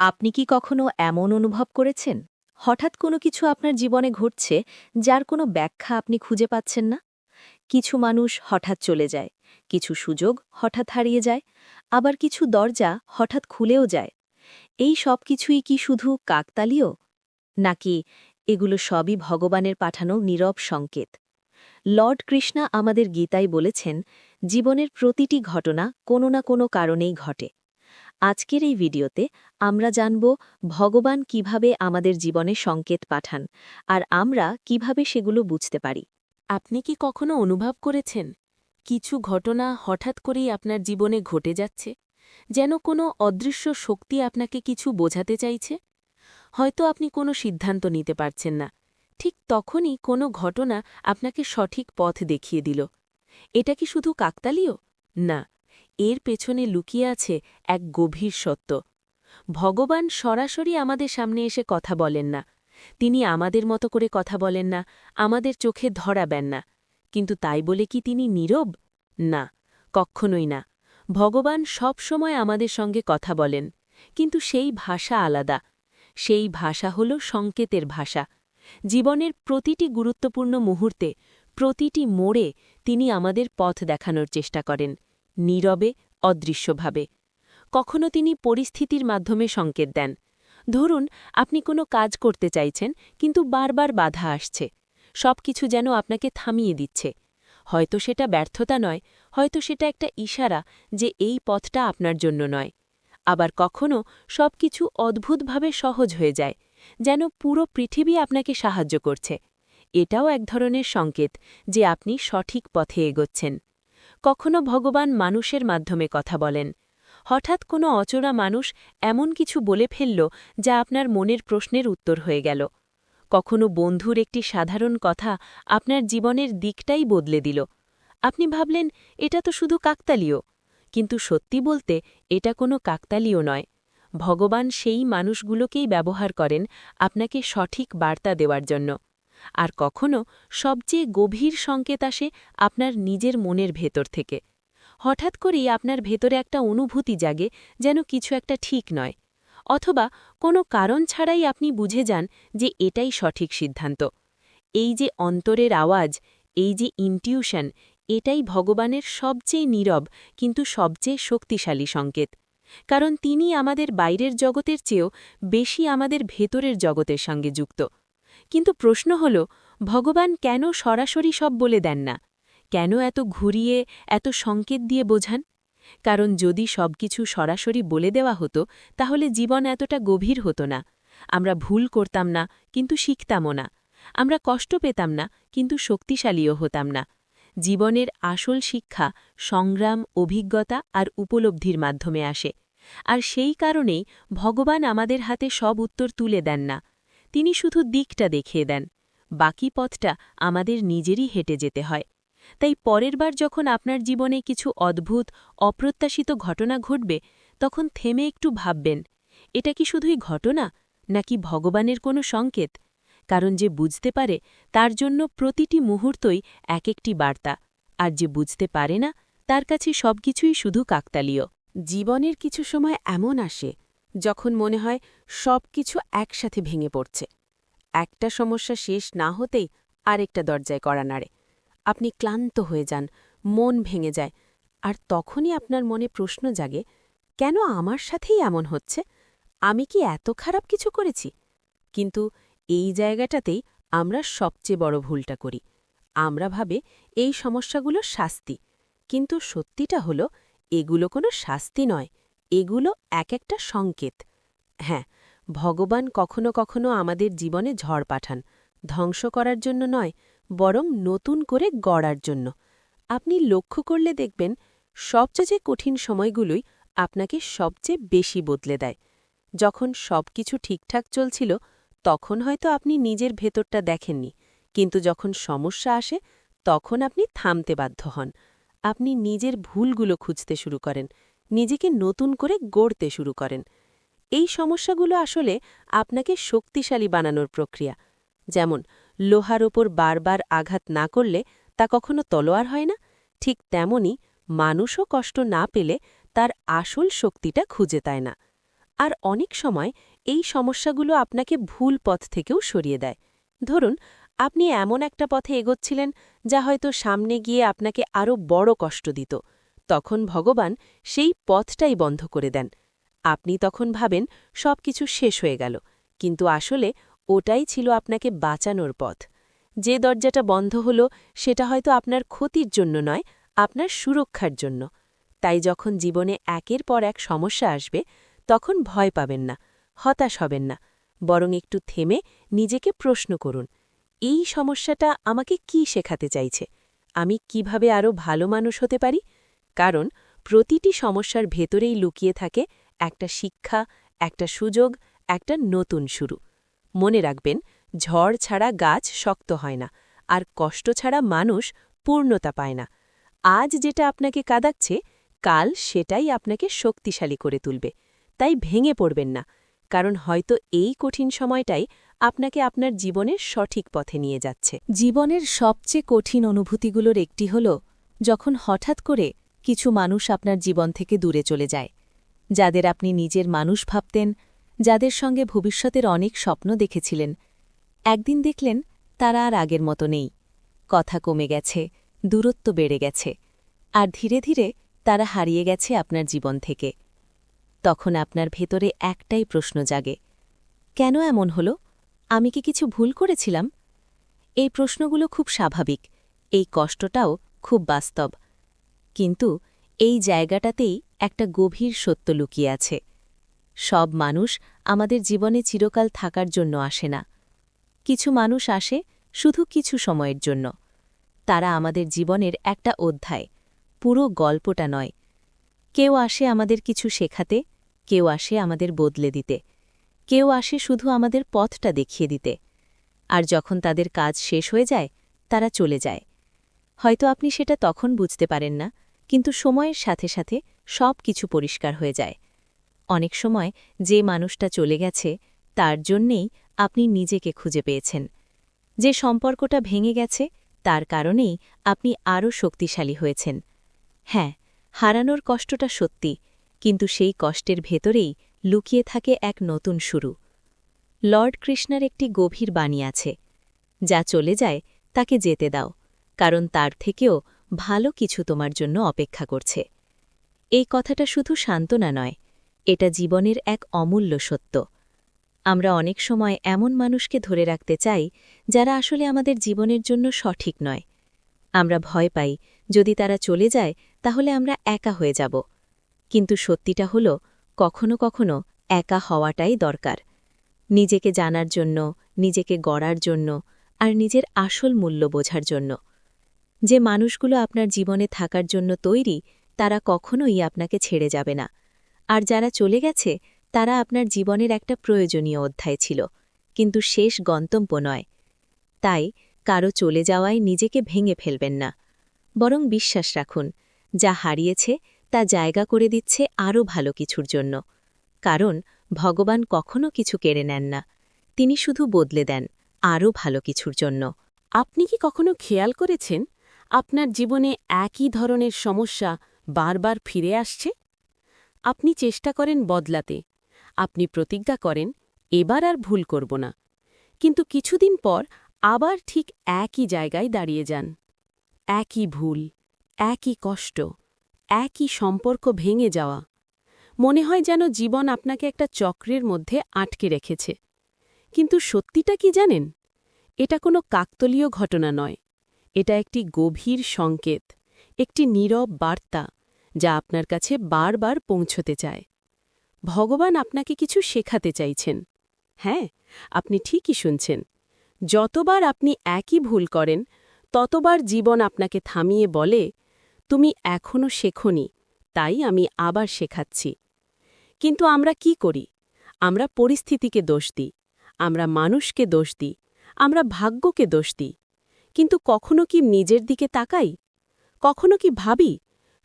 আপনি কি কখনো এমন অনুভব করেছেন হঠাৎ কোনো কিছু আপনার জীবনে ঘটছে যার কোনো ব্যাখ্যা আপনি খুঁজে পাচ্ছেন না? কিছু মানুষ হঠাৎ চলে যায়, কিছু সুযোগ হঠাৎ হারিয়ে যায়, আবার কিছু দরজা হঠাৎ খুলেও যায়। এই সব কিছুই কি শুধু কাকতালীয়, নাকি এগুলো সবই ভগবানের পাঠানো নীরব সংকেত? লর্ড কৃষ্ণা আমাদের গীতায় বলেছেন, জীবনের প্রতিটি ঘটনা কোনো না কোনো কারণেই ঘটে। আজকের এই ভিডিওতে আমরা জানব ভগবান কিভাবে আমাদের জীবনে সংকেত পাঠান, আর আমরা কিভাবে সেগুলো বুঝতে পারি। আপনি কি কখনো অনুভব করেছেন কিছু ঘটনা হঠাৎ করেই আপনার জীবনে ঘটে যাচ্ছে, যেন কোনো অদৃশ্য শক্তি আপনাকে কিছু বোঝাতে চাইছে? হয়তো আপনি কোনো সিদ্ধান্ত নিতে পারছেন না, ঠিক তখনই কোনো ঘটনা আপনাকে সঠিক পথ দেখিয়ে দিল। এটা কি শুধু কাকতালীয়? না, এর পেছনে লুকিয়ে আছে এক গভীর সত্য। ভগবান সরাসরি আমাদের সামনে এসে কথা বলেন না, তিনি আমাদের মতো করে কথা বলেন না, আমাদের চোখে ধরাবেন না। কিন্তু তাই বলে কি তিনি নীরব? না, কক্ষণই না। ভগবান সব সময় আমাদের সঙ্গে কথা বলেন, কিন্তু সেই ভাষা আলাদা। সেই ভাষা হল সংকেতের ভাষা। জীবনের প্রতিটি গুরুত্বপূর্ণ মুহূর্তে, প্রতিটি মোড়ে তিনি আমাদের পথ দেখানোর চেষ্টা করেন, নীরবে, অদৃশ্যভাবে। কখনো তিনি পরিস্থিতির মাধ্যমে সংকেত দেন। ধরুন, আপনি কোনো কাজ করতে চাইছেন, কিন্তু বারবার বাধা আসছে। সবকিছু যেন আপনাকে থামিয়ে দিচ্ছে। হয়তো সেটা ব্যর্থতা নয়, হয়তো সেটা একটা ইশারা যে এই পথটা আপনার জন্য নয়। আবার কখনো সবকিছু অদ্ভুতভাবে সহজ হয়ে যায়, যেন পুরো পৃথিবী আপনাকে সাহায্য করছে। এটাও এক ধরনের সংকেত যে আপনি সঠিক পথে এগোচ্ছেন। কখনো ভগবান মানুষের মাধ্যমে কথা বলেন। হঠাৎ কোনো অচেনা মানুষ এমন কিছু বলে ফেলল যা আপনার মনের প্রশ্নের উত্তর হয়ে গেল। কখনো বন্ধুর একটি সাধারণ কথা আপনার জীবনের দিকটাই বদলে দিল। আপনি ভাবলেন, এটা তো শুধু কাকতালীয়। কিন্তু সত্যি বলতে এটা কোনো কাকতালীয় নয়। ভগবান সেই মানুষগুলোকেই ব্যবহার করেন আপনাকে সঠিক বার্তা দেওয়ার জন্য। আর কখনো সবচেয়ে গভীর সংকেত আসে আপনার নিজের মনের ভেতর থেকে। হঠাৎ করেই আপনার ভেতরে একটা অনুভূতি জাগে, যেন কিছু একটা ঠিক নয়। অথবা কোনো কারণ ছাড়াই আপনি বুঝে যান যে এটাই সঠিক সিদ্ধান্ত। এই যে অন্তরের আওয়াজ, এই যে ইনটিউশন, এটাই ভগবানের সবচেয়ে নীরব কিন্তু সবচেয়ে শক্তিশালী সংকেত। কারণ তিনি আমাদের বাইরের জগতের চেয়েও বেশি আমাদের ভেতরের জগতের সঙ্গে যুক্ত। কিন্তু প্রশ্ন হল, ভগবান কেন সরাসরি সব বলে দেন না? কেন এত ঘুরিয়ে, এত সংকেত দিয়ে বোঝান? কারণ যদি সবকিছু সরাসরি বলে দেওয়া হতো, তাহলে জীবন এতটা গভীর হতো না। আমরা ভুল করতাম না, কিন্তু শিখতামও না। আমরা কষ্ট পেতাম না, কিন্তু শক্তিশালীও হতাম না। জীবনের আসল শিক্ষা সংগ্রাম, অভিজ্ঞতা আর উপলব্ধির মাধ্যমে আসে। আর সেই কারণেই ভগবান আমাদের হাতে সব উত্তর তুলে দেন না। তিনি শুধু দিকটা দেখিয়ে দেন। বাকি পথটা আমাদের নিজেরই হেঁটে যেতে হয়। তাই পরের বার যখন আপনার জীবনে কিছু অদ্ভুত, অপ্রত্যাশিত ঘটনা ঘটবে, তখন থেমে একটু ভাববেন, এটা কি শুধুই ঘটনা, নাকি ভগবানের কোনো সংকেত? কারণ যে বুঝতে পারে, তার জন্য প্রতিটি মুহূর্তই এক একটি বার্তা। আর যে বুঝতে পারে না, তার কাছে সবকিছুই শুধু কাকতালীয়। জীবনের কিছু সময় এমন আসে, যখন মনে হয় সবকিছু একসাথে ভেঙে পড়ছে। একটা সমস্যা শেষ না হতেই আরেকটা দরজায় কড়া নাড়ে। আপনি ক্লান্ত হয়ে যান, মন ভেঙে যায়, আর তখনই আপনার মনে প্রশ্ন জাগে, কেন আমার সাথেই এমন হচ্ছে? আমি কি এত খারাপ কিছু করেছি? কিন্তু এই জায়গাটাতেই আমরা সবচেয়ে বড় ভুলটা করি। আমরা ভাবে এই সমস্যাগুলো শাস্তি, কিন্তু সত্যিটা হলো এগুলো কোনো শাস্তি নয়, এগুলো এক একটা সংকেত। হ্যাঁ, ভগবান কখনো কখনো আমাদের জীবনে ঝড় পাঠান, ধ্বংস করার জন্য নয়, বরং নতুন করে গড়ার জন্য। আপনি লক্ষ্য করলে দেখবেন, সবচেয়ে কঠিন সময়গুলোই আপনাকে সবচেয়ে বেশি বদলে দেয়। যখন সবকিছু ঠিকঠাক চলছিল, তখন হয়তো আপনি নিজের ভেতরটা দেখেননি, কিন্তু যখন সমস্যা আসে, তখন আপনি থামতে বাধ্য হন। আপনি নিজের ভুলগুলো খুঁজতে শুরু করেন, নিজেকে নতুন করে গড়তে শুরু করেন। এই সমস্যাগুলো আসলে আপনাকে শক্তিশালী বানানোর প্রক্রিয়া। যেমন লোহার ওপর বারবার আঘাত না করলে তা কখনো তলোয়ার হয় না, ঠিক তেমনি মানুষও কষ্ট না পেলে তার আসল শক্তিটা খুঁজে পায় না। আর অনেক সময় এই সমস্যাগুলো আপনাকে ভুল পথ থেকেও সরিয়ে দেয়। ধরুন, আপনি এমন একটা পথে এগোচ্ছিলেন যা হয়তো সামনে গিয়ে আপনাকে আরও বড় কষ্ট দিত। তখন ভগবান সেই পথটাই বন্ধ করে দেন। আপনি তখন ভাবেন সবকিছু শেষ হয়ে গেল, কিন্তু আসলে ওটাই ছিল আপনাকে বাঁচানোর পথ। যে দরজাটা বন্ধ হল সেটা হয়তো আপনার ক্ষতির জন্য নয়, আপনার সুরক্ষার জন্য। তাই যখন জীবনে একের পর এক সমস্যা আসবে, তখন ভয় পাবেন না, হতাশ হবেন না, বরং একটু থেমে নিজেকে প্রশ্ন করুন, এই সমস্যাটা আমাকে কি শেখাতে চাইছে? আমি কিভাবে আরও ভালো মানুষ হতে পারি? কারণ প্রতিটি সমস্যার ভেতরেই লুকিয়ে থাকে একটা শিক্ষা, একটা সুযোগ, একটা নতুন শুরু। মনে রাখবেন, ঝড় ছাড়া গাছ শক্ত হয় না, আর কষ্ট ছাড়া মানুষ পূর্ণতা পায় না। আজ যেটা আপনাকে কাঁদাচ্ছে, কাল সেটাই আপনাকে শক্তিশালী করে তুলবে। তাই ভেঙে পড়বেন না, কারণ হয়তো এই কঠিন সময়টাই আপনাকে আপনার জীবনের সঠিক পথে নিয়ে যাচ্ছে। জীবনের সবচেয়ে কঠিন অনুভূতিগুলোর একটি হল যখন হঠাৎ করে কিছু মানুষ আপনার জীবন থেকে দূরে চলে যায়, যাদের আপনি নিজের মানুষ ভাবতেন, যাদের সঙ্গে ভবিষ্যতের অনেক স্বপ্ন দেখেছিলেন। একদিন দেখলেন তারা আর আগের মতো নেই, কথা কমে গেছে, দূরত্ব বেড়ে গেছে, আর ধীরে ধীরে তারা হারিয়ে গেছে আপনার জীবন থেকে। তখন আপনার ভেতরে একটাই প্রশ্ন জাগে, কেন এমন হল? আমি কি কিছু ভুল করেছিলাম? এই প্রশ্নগুলো খুব স্বাভাবিক, এই কষ্টটাও খুব বাস্তব। কিন্তু এই জায়গাটাতেই একটা গভীর সত্য লুকিয়ে আছে। সব মানুষ আমাদের জীবনে চিরকাল থাকার জন্য আসে না। কিছু মানুষ আসে শুধু কিছু সময়ের জন্য। তারা আমাদের জীবনের একটা অধ্যায়, পুরো গল্পটা নয়। কেউ আসে আমাদের কিছু শেখাতে, কেউ আসে আমাদের বদলে দিতে, কেউ আসে শুধু আমাদের পথটা দেখিয়ে দিতে। আর যখন তাদের কাজ শেষ হয়ে যায়, তারা চলে যায়। হয়তো আপনি সেটা তখন বুঝতে পারেন না, কিন্তু সময়ের সাথে সাথে সব কিছু পরিষ্কার হয়ে যায়। অনেক সময় যে মানুষটা চলে গেছে, তার জন্যেই আপনি নিজেকে খুঁজে পেয়েছেন। যে সম্পর্কটা ভেঙে গেছে, তার কারণেই আপনি আরও শক্তিশালী হয়েছেন। হ্যাঁ, হারানোর কষ্টটা সত্যি, কিন্তু সেই কষ্টের ভেতরেই লুকিয়ে থাকে এক নতুন শুরু। লর্ড কৃষ্ণার একটি গভীর বাণী আছে, যা চলে যায় তাকে যেতে দাও, কারণ তার থেকেও ভালো কিছু তোমার জন্য অপেক্ষা করছে। এই কথাটা শুধু সান্ত্বনা নয়, এটা জীবনের এক অমূল্য সত্য। আমরা অনেক সময় এমন মানুষকে ধরে রাখতে চাই, যারা আসলে আমাদের জীবনের জন্য সঠিক নয়। আমরা ভয় পাই, যদি তারা চলে যায় তাহলে আমরা একা হয়ে যাব। কিন্তু সত্যিটা হল, কখনো কখনো একা হওয়াটাই দরকার। নিজেকে জানার জন্য, নিজেকে গড়ার জন্য, আর নিজের আসল মূল্য বোঝার জন্য। যে মানুষগুলো আপনার জীবনে থাকার জন্য তৈরি, তারা কখনোই আপনাকে ছেড়ে যাবে না। আর যারা চলে গেছে, তারা আপনার জীবনের একটা প্রয়োজনীয় অধ্যায় ছিল, কিন্তু শেষ গন্তব্য নয়। তাই কারো চলে যাওয়ায় নিজেকে ভেঙে ফেলবেন না, বরং বিশ্বাস রাখুন, যা হারিয়েছে তা জায়গা করে দিচ্ছে আরও ভালো কিছুর জন্য। কারণ ভগবান কখনো কিছু কেড়ে নেন না, তিনি শুধু বদলে দেন আরও ভালো কিছুর জন্য। আপনি কি কখনো খেয়াল করেছেন, আপনার জীবনে একই ধরনের সমস্যা বারবার ফিরে আসছে? আপনি চেষ্টা করেন বদলাতে, আপনি প্রতিজ্ঞা করেন এবার আর ভুল করব না, কিন্তু কিছুদিন পর আবার ঠিক একই জায়গায় দাঁড়িয়ে যান। একই ভুল, একই কষ্ট, একই সম্পর্ক ভেঙে যাওয়া। মনে হয় যেন জীবন আপনাকে একটা চক্রের মধ্যে আটকে রেখেছে। কিন্তু সত্যিটা কি জানেন? এটা কোনো কাকতলীয় ঘটনা নয়, এটা একটি গভীর সংকেত, একটি নীরব বার্তা, যা আপনার কাছে বারবার পৌঁছতে চায়। ভগবান আপনাকে কিছু শেখাতে চাইছেন। হ্যাঁ, আপনি ঠিকই শুনছেন। যতবার আপনি একই ভুল করেন, ততবার জীবন আপনাকে থামিয়ে বলে, তুমি এখনও শেখোনি, তাই আমি আবার শেখাচ্ছি। কিন্তু আমরা কি করি? আমরা পরিস্থিতিকে দোষ দিই, আমরা মানুষকে দোষ দিই, আমরা ভাগ্যকে দোষ দিই। কিন্তু কখনো কি নিজের দিকে তাকাই? কখনো কি ভাবি,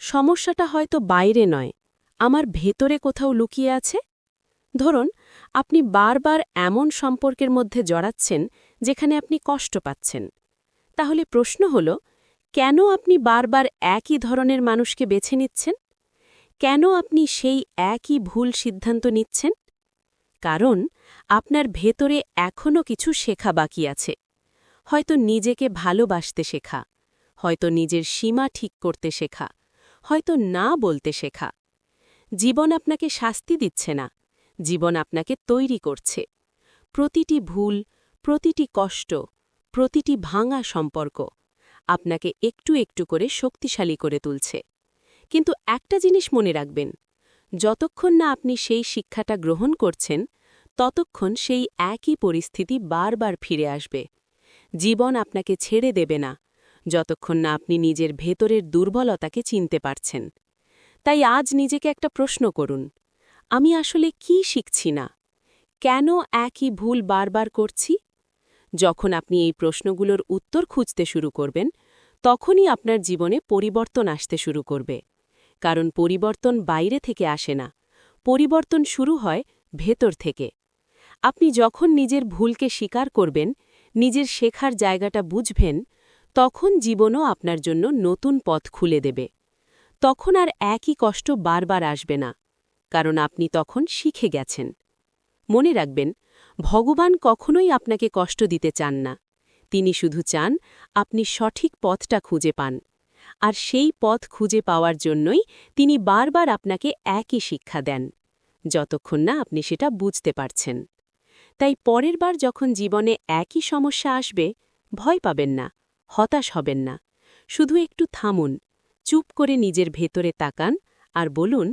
সমস্যাটা হয়তো বাইরে নয়, আমার ভেতরে কোথাও লুকিয়ে আছে? ধরুন, আপনি বারবার এমন সম্পর্কের মধ্যে জড়াচ্ছেন যেখানে আপনি কষ্ট পাচ্ছেন। তাহলে প্রশ্ন হল, কেন আপনি বারবার একই ধরনের মানুষকে বেছে নিচ্ছেন? কেন আপনি সেই একই ভুল সিদ্ধান্ত নিচ্ছেন? কারণ আপনার ভেতরে এখনও কিছু শেখা বাকি আছে। হয়তো নিজেকে ভালোবাসতে শেখা, হয়তো নিজের সীমা ঠিক করতে শেখা, হয়তো না বলতে শেখা। জীবন আপনাকে শাস্তি দিচ্ছে না, জীবন আপনাকে তৈরি করছে। প্রতিটি ভুল, প্রতিটি কষ্ট, প্রতিটি ভাঙা সম্পর্ক আপনাকে একটু একটু করে শক্তিশালী করে তুলছে। কিন্তু একটা জিনিস মনে রাখবেন, যতক্ষণ না আপনি সেই শিক্ষাটা গ্রহণ করছেন, ততক্ষণ সেই একই পরিস্থিতি বারবার ফিরে আসবে। জীবন আপনাকে ছেড়ে দেবে না, যতক্ষণ না আপনি নিজের ভেতরের দুর্বলতাকে চিনতে পারছেন। তাই আজ নিজেকে একটা প্রশ্ন করুন, আমি আসলে কি শিখছি না? কেন একই ভুল বারবার করছি? যখন আপনি এই প্রশ্নগুলোর উত্তর খুঁজতে শুরু করবেন, তখনই আপনার জীবনে পরিবর্তন আসতে শুরু করবে। কারণ পরিবর্তন বাইরে থেকে আসে না, পরিবর্তন শুরু হয় ভেতর থেকে। আপনি যখন নিজের ভুলকে স্বীকার করবেন, নিজের শেখার জায়গাটা বুঝবেন, তখন জীবনও আপনার জন্য নতুন পথ খুলে দেবে। তখন আর একই কষ্ট বারবার আসবে না, কারণ আপনি তখন শিখে গেছেন। মনে রাখবেন, ভগবান কখনোই আপনাকে কষ্ট দিতে চান না। তিনি শুধু চান আপনি সঠিক পথটা খুঁজে পান। আর সেই পথ খুঁজে পাওয়ার জন্যই তিনি বারবার আপনাকে একই শিক্ষা দেন, যতক্ষণ না আপনি সেটা বুঝতে পারছেন। তাই পরের বার যখন জীবনে একই সমস্যা আসবে, ভয় পাবেন না, হতাশ হবেন না। শুধু একটু থামুন, চুপ করে নিজের ভেতরে তাকান আর বলুন,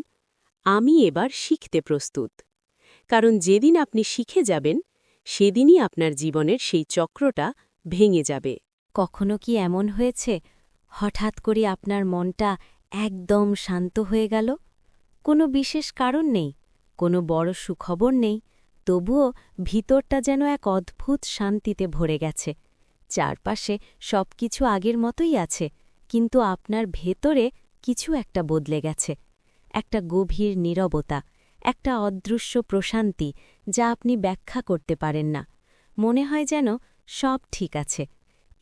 আমি এবার শিখতে প্রস্তুত। কারণ যেদিন আপনি শিখে যাবেন, সেদিনই আপনার জীবনের সেই চক্রটা ভেঙে যাবে। কখনো কি এমন হয়েছে হঠাৎ করে আপনার মনটা একদম শান্ত হয়ে গেল? কোনো বিশেষ কারণ নেই, কোনো বড় সুখবর নেই, তবুও ভিতরটা যেন এক অদ্ভুত শান্তিতে ভরে গেছে। চারপাশে সবকিছু আগের মতোই আছে, কিন্তু আপনার ভেতরে কিছু একটা বদলে গেছে। একটা গভীর নীরবতা, একটা অদৃশ্য প্রশান্তি যা আপনি ব্যাখ্যা করতে পারেন না। মনে হয় যেন সব ঠিক আছে।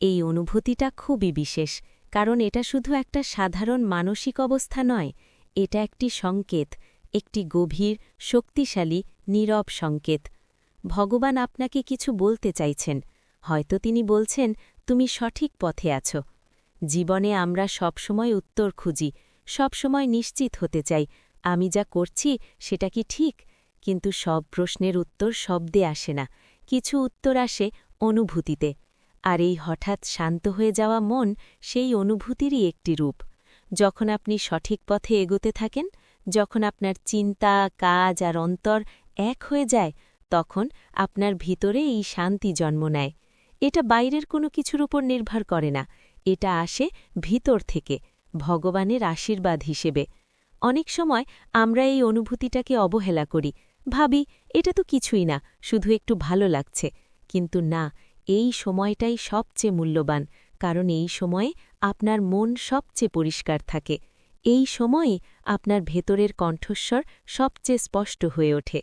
এই অনুভূতিটা খুবই বিশেষ, কারণ এটা শুধু একটা সাধারণ মানসিক অবস্থা নয়, এটা একটি সংকেত, একটি গভীর, শক্তিশালী, নীরব সংকেত। ভগবান আপনাকে কিছু বলতে চাইছেন। হয়তো তিনি বলছেন, তুমি সঠিক পথে আছো। জীবনে আমরা সবসময় উত্তর খুঁজি, সবসময় নিশ্চিত হতে চাই, আমি যা করছি সেটা কি ঠিক? কিন্তু সব প্রশ্নের উত্তর শব্দে আসে না, কিছু উত্তর আসে অনুভূতিতে। আর এই হঠাৎ শান্ত হয়ে যাওয়া মন সেই অনুভূতিরই একটি রূপ। যখন আপনি সঠিক পথে এগোতে থাকেন, যখন আপনার চিন্তা, কাজ আর অন্তর এক হয়ে যায়, তখন আপনার ভিতরে এই শান্তি জন্ম নেয়। এটা বাইরের কোনো কিছুর উপর নির্ভর করে না, এটা আসে ভিতর থেকে, ভগবানের আশীর্বাদ হিসেবে। অনেক সময় আমরা এই অনুভূতিটাকে অবহেলা করি, ভাবি এটা তো কিছুই না, শুধু একটু ভালো লাগছে। কিন্তু না, এই সময়টাই সবচেয়ে মূল্যবান, কারণ এই সময়ে আপনার মন সবচেয়ে পরিষ্কার থাকে। এই সময়ে আপনার ভেতরের কণ্ঠস্বর সবচেয়ে স্পষ্ট হয়ে ওঠে।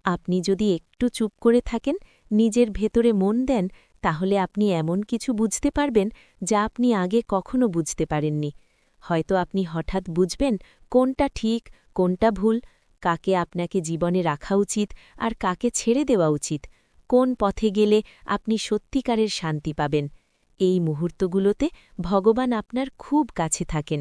আপনি যদি একটু চুপ করে থাকেন, নিজের ভেতরে মন দেন, তাহলে আপনি এমন কিছু বুঝতে পারবেন যা আপনি আগে কখনো বুঝতে পারেননি। হয়তো আপনি হঠাৎ বুঝবেন কোনটা ঠিক, কোনটা ভুল, কাকে আপনাকে জীবনে রাখা উচিত আর কাকে ছেড়ে দেওয়া উচিত, কোন পথে গেলে আপনি সত্যিকারের শান্তি পাবেন। এই মুহূর্তগুলোতে ভগবান আপনার খুব কাছে থাকেন।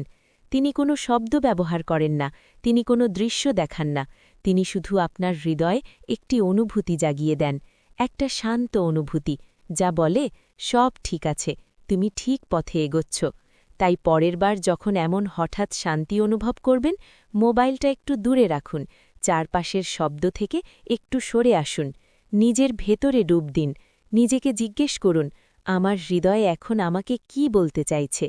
তিনি কোনো শব্দ ব্যবহার করেন না, তিনি কোনো দৃশ্য দেখান না, তিনি শুধু আপনার হৃদয়ে একটি অনুভূতি জাগিয়ে দেন, একটা শান্ত অনুভূতি, যা বলে, সব ঠিক আছে, তুমি ঠিক পথে এগোচ্ছ। তাই পরের বার যখন এমন হঠাৎ শান্তি অনুভব করবেন, মোবাইলটা একটু দূরে রাখুন, চারপাশের শব্দ থেকে একটু সরে আসুন, নিজের ভেতরে ডুব দিন, নিজেকে জিজ্ঞেস করুন, আমার হৃদয় এখন আমাকে কি বলতে চাইছে?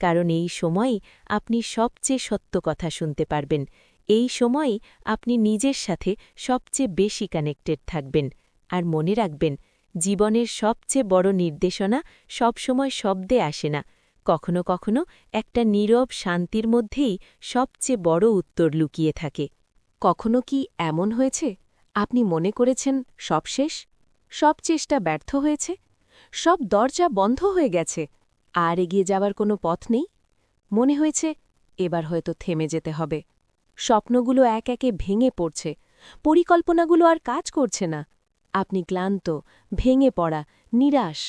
কারণ এই সময়ই আপনি সবচেয়ে সত্য কথা শুনতে পারবেন, এই সময়ই আপনি নিজের সাথে সবচেয়ে বেশি কানেক্টেড থাকবেন। আর মনে রাখবেন, জীবনের সবচেয়ে বড় নির্দেশনা সবসময় শব্দে আসে না, কখনো কখনো একটা নীরব শান্তির মধ্যেই সবচেয়ে বড় উত্তর লুকিয়ে থাকে। কখনো কি এমন হয়েছে আপনি মনে করেছেন সব শেষ, সব চেষ্টা ব্যর্থ হয়েছে, সব দরজা বন্ধ হয়ে গেছে, আর এগিয়ে যাওয়ার কোনো পথ নেই? মনে হয়েছে এবার হয়তো থেমে যেতে হবে। স্বপ্নগুলো এক একে ভেঙে পড়ছে, পরিকল্পনাগুলো আর কাজ করছে না। আপনি ক্লান্ত, ভেঙে পড়া, নিরাশ।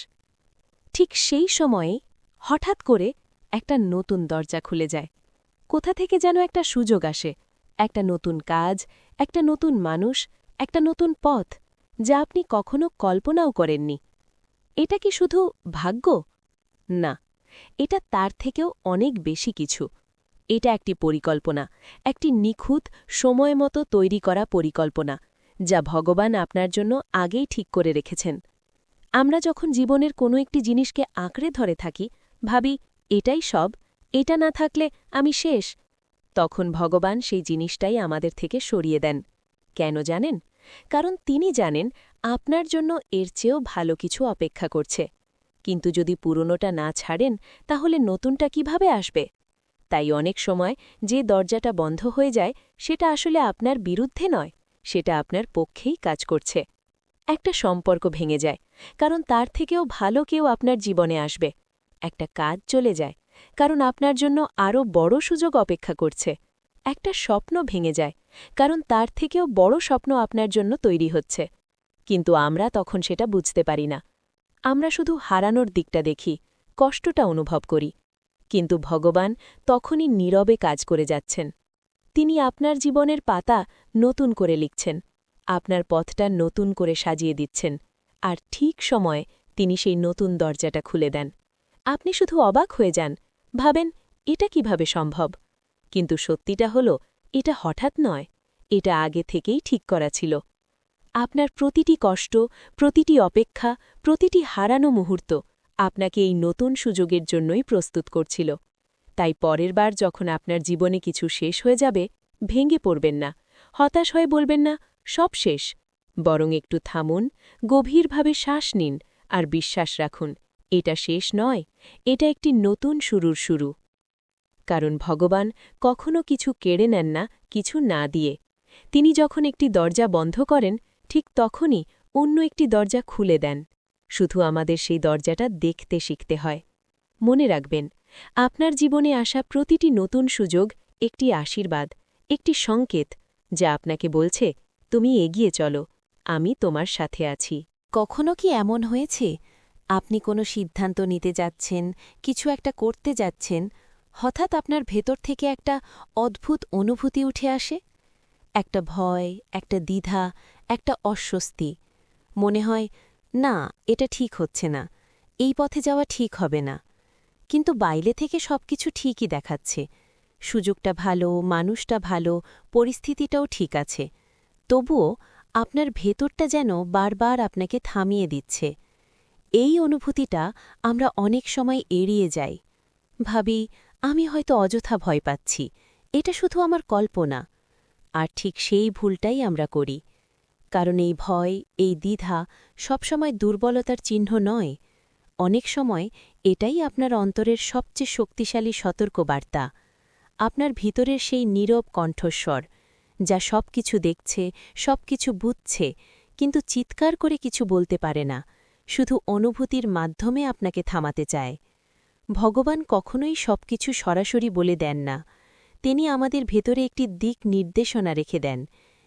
ঠিক সেই সময়ে হঠাৎ করে একটা নতুন দরজা খুলে যায়। কোথা থেকে যেন একটা সুযোগ আসে, একটা নতুন কাজ, একটা নতুন মানুষ, একটা নতুন পথ, যা আপনি কখনো কল্পনাও করেননি। এটা কি শুধু ভাগ্য? না, এটা তার থেকেও অনেক বেশি কিছু। এটা একটি পরিকল্পনা, একটি নিখুঁত, সময়মতো তৈরি করা পরিকল্পনা, যা ভগবান আপনার জন্য আগেই ঠিক করে রেখেছেন। আমরা যখন জীবনের কোনো একটি জিনিসকে আঁকড়ে ধরে থাকি, ভাবি এটাই সব, এটা না থাকলে আমি শেষ, তখন ভগবান সেই জিনিসটাই আমাদের থেকে সরিয়ে দেন। কেন জানেন? কারণ তিনি জানেন আপনার জন্য এর চেয়েও ভালো কিছু অপেক্ষা করছে। কিন্তু যদি পুরনোটা না ছাড়েন, তাহলে নতুনটা কিভাবে আসবে? তাই অনেক সময় যে দরজাটা বন্ধ হয়ে যায়, সেটা আসলে আপনার বিরুদ্ধে নয়, সেটা আপনার পক্ষেই কাজ করছে। একটা সম্পর্ক ভেঙে যায়, কারণ তার থেকেও ভালো কেউ আপনার জীবনে আসবে। একটা কাজ চলে যায়, কারণ আপনার জন্য আরও বড় সুযোগ অপেক্ষা করছে। একটা স্বপ্ন ভেঙে যায়, কারণ তার থেকেও বড় স্বপ্ন আপনার জন্য তৈরি হচ্ছে। কিন্তু আমরা তখন সেটা বুঝতে পারি না। আমরা শুধু হারানোর দিকটা দেখি, কষ্টটা অনুভব করি। কিন্তু ভগবান তখনই নীরবে কাজ করে যাচ্ছেন। তিনি আপনার জীবনের পাতা নতুন করে লিখছেন, আপনার পথটা নতুন করে সাজিয়ে দিচ্ছেন, আর ঠিক সময়ে তিনি সেই নতুন দরজাটা খুলে দেন। আপনি শুধু অবাক হয়ে যান, ভাবেন এটা কিভাবে সম্ভব? কিন্তু সত্যিটা হল, এটা হঠাৎ নয়, এটা আগে থেকেই ঠিক করা ছিল। আপনার প্রতিটি কষ্ট, প্রতিটি অপেক্ষা, প্রতিটি হারানো মুহূর্ত আপনাকে এই নতুন সুযোগের জন্যই প্রস্তুত করছিল। তাই পরের বার যখন আপনার জীবনে কিছু শেষ হয়ে যাবে, ভেঙে পড়বেন না, হতাশ হয়ে বলবেন না সব শেষ। বরং একটু থামুন, গভীরভাবে শ্বাস নিন, আর বিশ্বাস রাখুন এটা শেষ নয়, এটা একটি নতুন শুরুর শুরু। কারণ ভগবান কখনো কিছু কেড়ে নেন না কিছু না দিয়ে। তিনি যখন একটি দরজা বন্ধ করেন, ঠিক তখনই অন্য একটি দরজা খুলে দেন। শুধু আমাদের সেই দরজাটা দেখতে শিখতে হয়। মনে রাখবেন, আপনার জীবনে আসা প্রতিটি নতুন সুযোগ একটি আশীর্বাদ, একটি সংকেত, যা আপনাকে বলছে তুমি এগিয়ে চলো, আমি তোমার সাথে আছি। কখনো কি এমন হয়েছে, আপনি কোনো সিদ্ধান্ত নিতে যাচ্ছেন, কিছু একটা করতে যাচ্ছেন, হঠাৎ আপনার ভেতর থেকে একটা অদ্ভুত অনুভূতি উঠে আসে? একটা ভয়, একটা দ্বিধা, একটা অস্বস্তি। মনে হয় না, এটা ঠিক হচ্ছে না, এই পথে যাওয়া ঠিক হবে না। কিন্তু বাইরে থেকে সবকিছু ঠিকই দেখাচ্ছে, সুযোগটা ভালো, মানুষটা ভালো, পরিস্থিতিটাও ঠিক আছে। তবুও আপনার ভেতরটা যেন বারবার আপনাকে থামিয়ে দিচ্ছে। এই অনুভূতিটা আমরা অনেক সময় এড়িয়ে যাই। ভাবি আমি হয়তো অযথা ভয় পাচ্ছি, এটা শুধু আমার কল্পনা। আর ঠিক সেই ভুলটাই আমরা করি। কারণ এই ভয়, এই দ্বিধা সবসময় দুর্বলতার চিহ্ন নয়। অনেক সময় এটাই আপনার অন্তরের সবচেয়ে শক্তিশালী সতর্কবার্তা। আপনার ভিতরের সেই নীরব কণ্ঠস্বর, যা সবকিছু দেখছে, সবকিছু বুঝছে, কিন্তু চিৎকার করে কিছু বলতে পারে না, শুধু অনুভূতির মাধ্যমে আপনাকে থামাতে চায়। ভগবান কখনোই সবকিছু সরাসরি বলে দেন না। তিনি আমাদের ভেতরে একটি দিক নির্দেশনা রেখে দেন,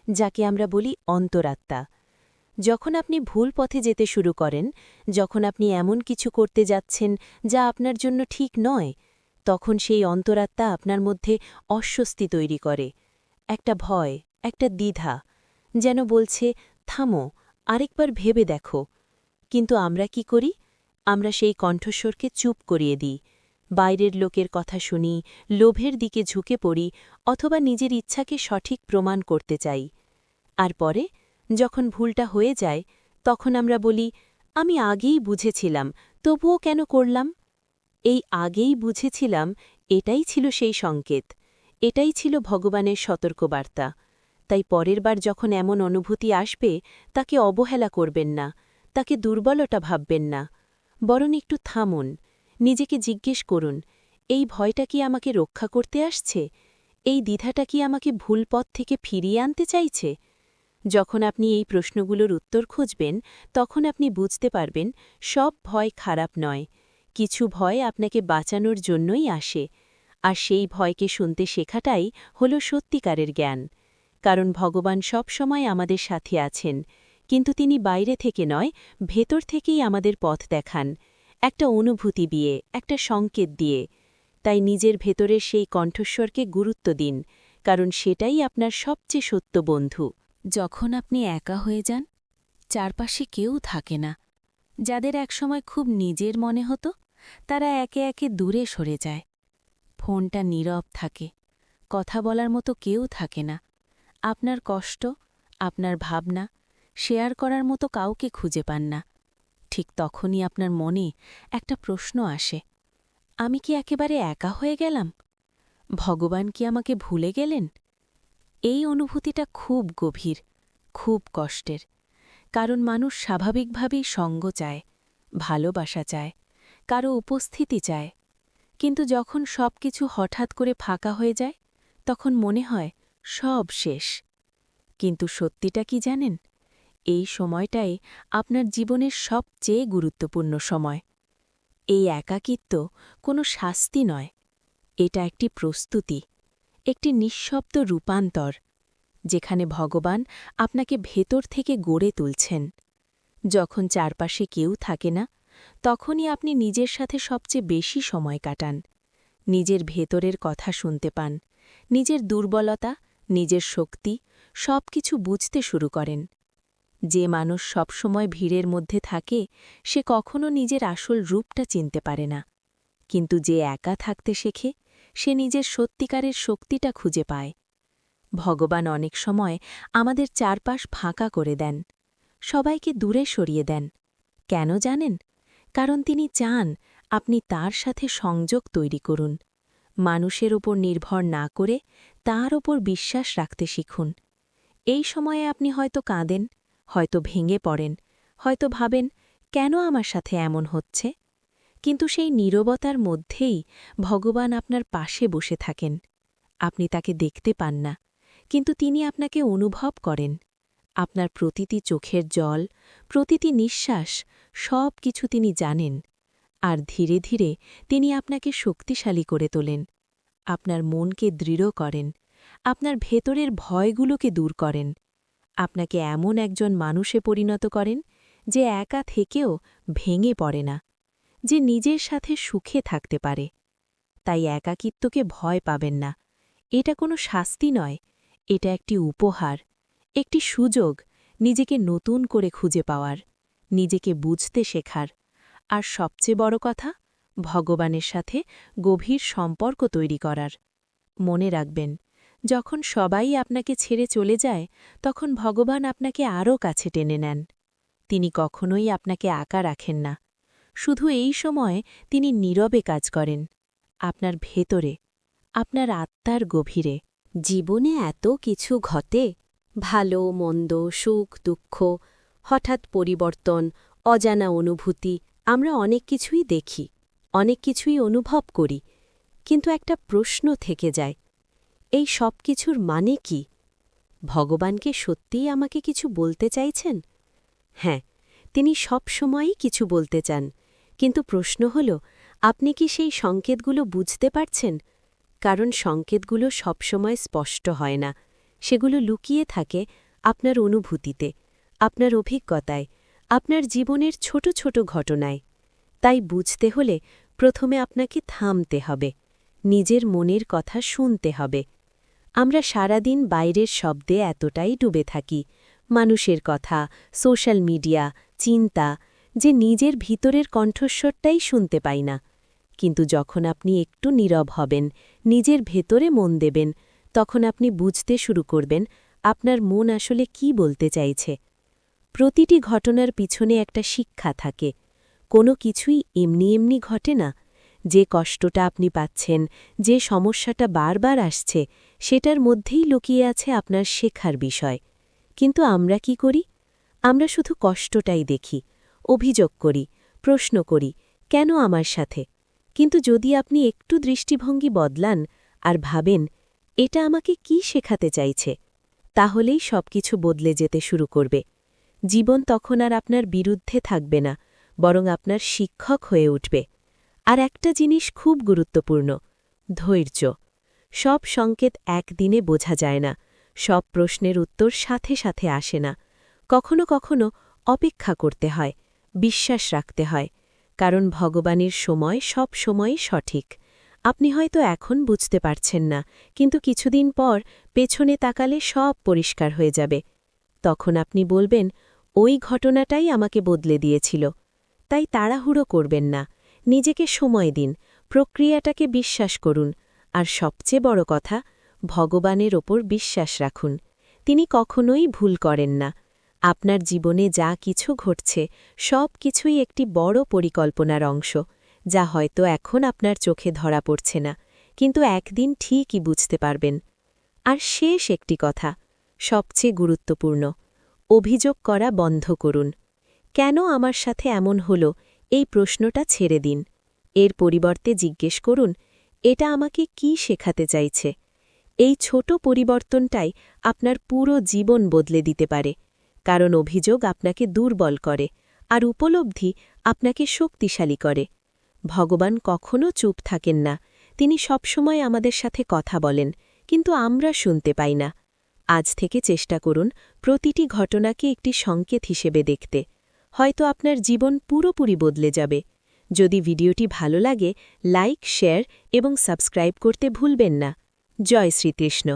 যাকে আমরা বলি অন্তরাত্মা। যখন আপনি ভুল পথে যেতে শুরু করেন, যখন আপনি এমন কিছু করতে যাচ্ছেন যা আপনার জন্য ঠিক নয়, তখন সেই অন্তরাত্মা আপনার মধ্যে অস্বস্তি তৈরি করে, একটা ভয়, একটা দ্বিধা, যেন বলছে থামো, আরেকবার ভেবে দেখো। কিন্তু আমরা কি করি? আমরা সেই কণ্ঠস্বরকে চুপ করিয়ে দিই, বাইরের লোকের কথা শুনি, লোভের দিকে ঝুঁকে পড়ি, অথবা নিজের ইচ্ছাকে সঠিক প্রমাণ করতে চাই। আর পরে যখন ভুলটা হয়ে যায়, তখন আমরা বলি আমি আগেই বুঝেছিলাম, তবুও কেন করলাম? এই আগেই বুঝেছিলাম এটাই ছিল সেই সংকেত, এটাই ছিল ভগবানের সতর্কবার্তা। তাই পরের বার যখন এমন অনুভূতি আসবে, তাকে অবহেলা করবেন না, তাকে দুর্বলতা ভাববেন না। বরং একটু থামুন, নিজেকে জিজ্ঞেস করুন, এই ভয়টা কি আমাকে রক্ষা করতে আসছে? এই দ্বিধাটা কি আমাকে ভুল পথ থেকে ফিরিয়ে আনতে চাইছে? যখন আপনি এই প্রশ্নগুলোর উত্তর খুঁজবেন, তখন আপনি বুঝতে পারবেন সব ভয় খারাপ নয়। কিছু ভয় আপনাকে বাঁচানোর জন্যই আসে। আর সেই ভয়কে শুনতে শেখাটাই হল সত্যিকারের জ্ঞান। কারণ ভগবান সব সময় আমাদের সাথে আছেন, কিন্তু তিনি বাইরে থেকে নয়, ভেতর থেকেই আমাদের পথ দেখান, একটা অনুভূতি দিয়ে, একটা সংকেত দিয়ে। তাই নিজের ভেতরের সেই কণ্ঠস্বরকে গুরুত্ব দিন, কারণ সেটাই আপনার সবচেয়ে সত্য বন্ধু। যখন আপনি একা হয়ে যান, চারপাশে কেউ থাকে না, যাদের একসময় খুব নিজের মনে হতো, তারা একে একে দূরে সরে যায়। ফোনটা নীরব থাকে, কথা বলার মতো কেউ থাকে না। আপনার কষ্ট, আপনার ভাবনা শেয়ার করার মতো কাউকে খুঁজে পান না। ঠিক তখনই আপনার মনে একটা প্রশ্ন আসে, আমি কি একেবারে একা হয়ে গেলাম? ভগবান কি আমাকে ভুলে গেলেন? এই অনুভূতিটা খুব গভীর, খুব কষ্টের, কারণ মানুষ স্বাভাবিকভাবেই সঙ্গ চায়, ভালোবাসা চায়, কারো উপস্থিতি চায়। কিন্তু যখন সবকিছু হঠাৎ করে ফাঁকা হয়ে যায়, তখন মনে হয় সব শেষ। কিন্তু সত্যিটা কি জানেন? এই সময়টাই আপনার জীবনের সবচেয়ে গুরুত্বপূর্ণ সময়। এই একাকিত্ব কোনো শাস্তি নয়, এটা একটি প্রস্তুতি, একটি নিঃশব্দ রূপান্তর, যেখানে ভগবান আপনাকে ভেতর থেকে গড়ে তুলছেন। যখন চারপাশে কেউ থাকে না, তখনই আপনি নিজের সাথে সবচেয়ে বেশি সময় কাটান, নিজের ভেতরের কথা শুনতে পান, নিজের দুর্বলতা, নিজের শক্তি সবকিছু বুঝতে শুরু করেন। যে মানুষ সবসময় ভিড়ের মধ্যে থাকে, সে কখনো নিজের আসল রূপটা চিনতে পারে না। কিন্তু যে একা থাকতে শেখে, সে নিজের সত্যিকারের শক্তিটা খুঁজে পায়। ভগবান অনেক সময় আমাদের চারপাশ ফাঁকা করে দেন, সবাইকে দূরে সরিয়ে দেন। কেন জানেন? কারণ তিনি চান আপনি তার সাথে সংযোগ তৈরি করুন, মানুষের ওপর নির্ভর না করে তার ওপর বিশ্বাস রাখতে শিখুন। এই সময়ে আপনি হয়তো কাঁদেন, হয়তো ভেঙে পড়েন, হয়তো ভাবেন, কেন আমার সাথে এমন হচ্ছে? কিন্তু সেই নীরবতার মধ্যেই ভগবান আপনার পাশে বসে থাকেন। আপনি তাকে দেখতে পান না, কিন্তু তিনি আপনাকে অনুভব করেন। আপনার প্রতিটি চোখের জল, প্রতিটি নিঃশ্বাস, সব কিছু তিনি জানেন। আর ধীরে ধীরে তিনি আপনাকে শক্তিশালী করে তোলেন, আপনার মনকে দৃঢ় করেন, আপনার ভেতরের ভয়গুলোকে দূর করেন, আপনাকে এমন একজন মানুষে পরিণত করেন যে একা থেকেও ভেঙে পড়ে না, যে নিজের সাথে সুখে থাকতে পারে। তাই একাকিত্বকে ভয় পাবেন না, এটা কোনো শাস্তি নয়, এটা একটি উপহার, একটি সুযোগ নিজেকে নতুন করে খুঁজে পাওয়ার, নিজেকে বুঝতে শেখার, আর সবচেয়ে বড় কথা, ভগবানের সাথে গভীর সম্পর্ক তৈরি করার। মনে রাখবেন, যখন সবাই আপনাকে ছেড়ে চলে যায়, তখন ভগবান আপনাকে আরও কাছে টেনে নেন। তিনি কখনোই আপনাকে একা রাখেন না। শুধু এই সময় তিনি নীরবে কাজ করেন, আপনার ভেতরে, আপনার আত্মার গভীরে। জীবনে এত কিছু ঘটে, ভালো মন্দ, সুখ দুঃখ, হঠাৎ পরিবর্তন, অজানা অনুভূতি, আমরা অনেক কিছুই দেখি, অনেক কিছুই অনুভব করি। কিন্তু একটা প্রশ্ন থেকে যায়, এই সব কিছুর মানে কি? ভগবানকে সত্যিই আমাকে কিছু বলতে চাইছেন? হ্যাঁ, তিনি সব সময়ই কিছু বলতে চান, কিন্তু প্রশ্ন হল, আপনি কি সেই সংকেতগুলো বুঝতে পারছেন? কারণ সংকেতগুলো সবসময় স্পষ্ট হয় না, সেগুলো লুকিয়ে থাকে আপনার অনুভূতিতে, আপনার অভিজ্ঞতায়, আপনার জীবনের ছোট ছোট ঘটনায়। তাই বুঝতে হলে প্রথমে আপনাকে থামতে হবে, নিজের মনের কথা শুনতে হবে। আমরা সারাদিন বাইরের শব্দে এতটাই ডুবে থাকি, মানুষের কথা, সোশ্যাল মিডিয়া, চিন্তা, যে নিজের ভিতরের কণ্ঠস্বরটাই শুনতে পাই না। কিন্তু যখন আপনি একটু নীরব হবেন, নিজের ভেতরে মন দেবেন, তখন আপনি বুঝতে শুরু করবেন আপনার মন আসলে কি বলতে চাইছে। প্রতিটি ঘটনার পিছনে একটা শিক্ষা থাকে, কোনো কিছুই এমনি এমনি ঘটে না। যে কষ্টটা আপনি পাচ্ছেন, যে সমস্যাটা বারবার আসছে, সেটার মধ্যেই লুকিয়ে আছে আপনার শেখার বিষয়। কিন্তু আমরা কি করি? আমরা শুধু কষ্টটাই দেখি, অভিযোগ করি, প্রশ্ন করি, কেন আমার সাথে? কিন্তু যদি আপনি একটু দৃষ্টিভঙ্গি বদলান আর ভাবেন, এটা আমাকে কি শেখাতে চাইছে, তাহলেই সবকিছু বদলে যেতে শুরু করবে। জীবন তখন আর আপনার বিরুদ্ধে থাকবে না, বরং আপনার শিক্ষক হয়ে উঠবে। আর একটা জিনিস খুব গুরুত্বপূর্ণ, ধৈর্য। সব সংকেত একদিনে বোঝা যায় না, সব প্রশ্নের উত্তর সাথে সাথে আসে না। কখনো কখনো অপেক্ষা করতে হয়, বিশ্বাস রাখতে হয়, কারণ ভগবানের সময় সব সময়ই সঠিক। আপনি হয়তো এখন বুঝতে পারছেন না, কিন্তু কিছুদিন পর পেছনে তাকালে সব পরিষ্কার হয়ে যাবে। তখন আপনি বলবেন, ওই ঘটনাটাই আমাকে বদলে দিয়েছিল। তাই তাড়াহুড়ো করবেন না, নিজেকে সময় দিন, প্রক্রিয়াটাকে বিশ্বাস করুন, আর সবচেয়ে বড় কথা, ভগবানের ওপর বিশ্বাস রাখুন। তিনি কখনোই ভুল করেন না। আপনার জীবনে যা কিছু ঘটছে সব কিছুই একটি বড় পরিকল্পনার অংশ, যা হয়তো এখন আপনার চোখে ধরা পড়ছে না, কিন্তু একদিন ঠিকই বুঝতে পারবেন। আর শেষ একটি কথা, সবচেয়ে গুরুত্বপূর্ণ, অভিযোগ করা বন্ধ করুন। কেন আমার সাথে এমন হলো, এই প্রশ্নটা ছেড়ে দিন। এর পরিবর্তে জিজ্ঞেস করুন, এটা আমাকে কি শেখাতে চাইছে। এই ছোট পরিবর্তনটাই আপনার পুরো জীবন বদলে দিতে পারে, কারণ অভিযোগ আপনাকে দুর্বল করে, আর উপলব্ধি আপনাকে শক্তিশালী করে। ভগবান কখনো চুপ থাকেন না, তিনি সবসময় আমাদের সাথে কথা বলেন, কিন্তু আমরা শুনতে পাই না। আজ থেকে চেষ্টা করুন প্রতিটি ঘটনাকে একটি সংকেত হিসেবে দেখতে। হয়তো আপনার জীবন পুরোপুরি বদলে যাবে। যদি ভিডিওটি ভালো লাগে, লাইক, শেয়ার এবং সাবস্ক্রাইব করতে ভুলবেন না। জয় শ্রীকৃষ্ণ।